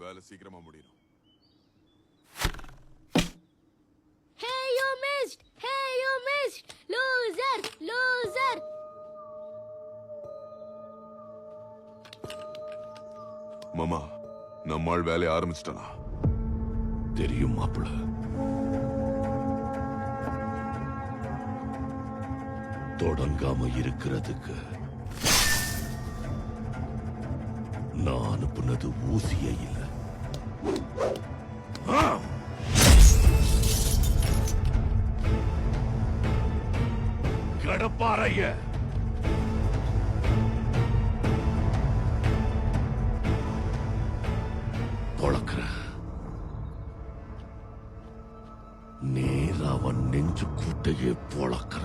வேலை சீக்கிரமா முடியும். Hey, you missed! Hey, you missed! Loser! Loser! மாமா, நம்மால் வேலையை ஆரம்பிச்சிட்டானா? தெரியும் மாப்பிள. தொடங்காம இருக்கிறதுக்கு நான் அனுப்புனது ஊசியே இல்ல. கடப்பாறைய பொளக்குற நேரா அவன் நெஞ்சு கூட்டையே பொளக்குற.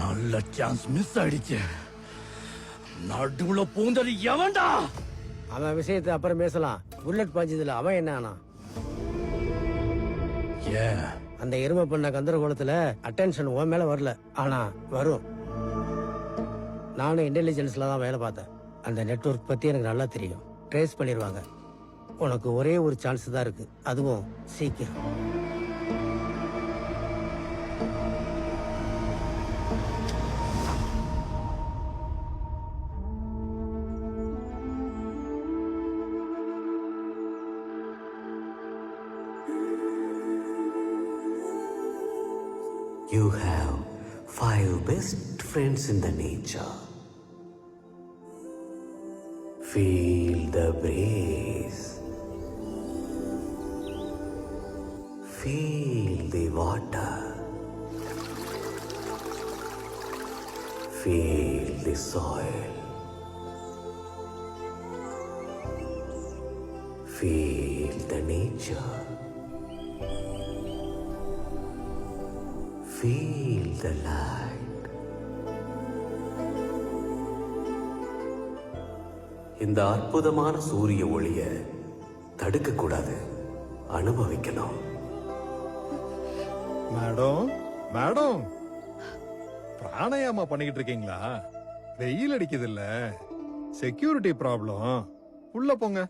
நல்ல சான்ஸ் மிஸ் ஆயிடுச்சு. நடுவுல பூந்தது எவன்டா? அவன் விஷயத்தை அப்புறம் பேசலாம். புல்லட் பாஞ்சதுல அவன் என்ன ஆனா? ஏன் அந்த எருமை பண்ண கந்தரகோலத்துல அட்டென்ஷன் உன் மேல வரல, ஆனா வரும். நானும் இன்டெலிஜென்ஸ்ல தான் வேலை பார்த்தேன். அந்த நெட்வொர்க் பத்தி எனக்கு நல்லா தெரியும். ட்ரேஸ் பண்ணிடுவாங்க. உனக்கு ஒரே ஒரு சான்ஸ் தான் இருக்கு, அதுவும் சீக்கிரம். You have 5 best friends in the nature. Feel the breeze. Feel the water. Feel the soil. Feel the nature. Feel the light. இந்த அற்புதமான சூரிய ஒளிய தடுக்க கூடாது, அனுபவிக்கணும். மேடம் மேடம், பிராணாயாமா பண்ணிக்கிட்டு இருக்கீங்களா? வெயில் அடிக்குது இல்ல, செக்யூரிட்டி ப்ராப்ளம். உள்ள போங்க.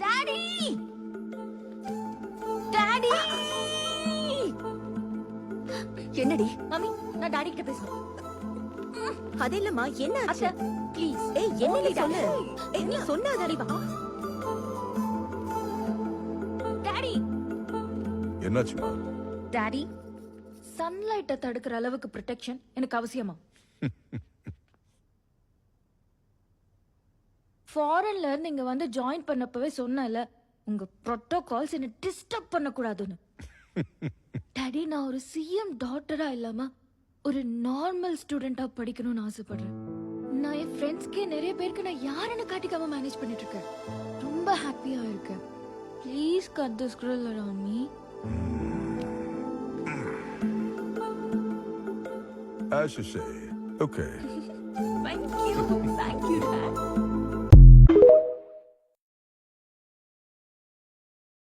டாடி! டாடி! என்னடி? மம்மி, நான் டாடி கிட்ட பேசணும். அது இல்லம்மா, என்ன ஆச்சு? அத்தை, ப்ளீஸ். ஏய், என்ன நீ சொல்லு? ஏய், நீ என்ன? சொன்னாதானே வா. டாடி! என்னாச்சுமா? டாடி, சன்லைட்டை தடுக்கிற அளவுக்கு ப்ரொடெக்ஷன் எனக்கு அவசியமா? ஃபாரின்ல இருந்து இங்க வந்து ஜாயின் பண்ணப்பவே சொன்னல, உங்க புரோட்டோகால்ஸ் என்ன டிஸ்டர்ப் பண்ண கூடாதுன்னு. டாடி, நான் ஒரு சிஎம் டாட்டரா இல்லாம ஒரு நார்மல் ஸ்டூடெண்டா படிக்கணும்னு ஆசைப்படுறேன். நான் என் ஃப்ரெண்ட்ஸ்க்கே நிறைய பேருக்கு நான் யாருன்னு காட்டிக்காம மேனேஜ் பண்ணிட்டு இருக்கேன். ரொம்ப ஹாப்பியா இருக்கேன். Please cut the Skrill around me. As you say. Okay. Thank you.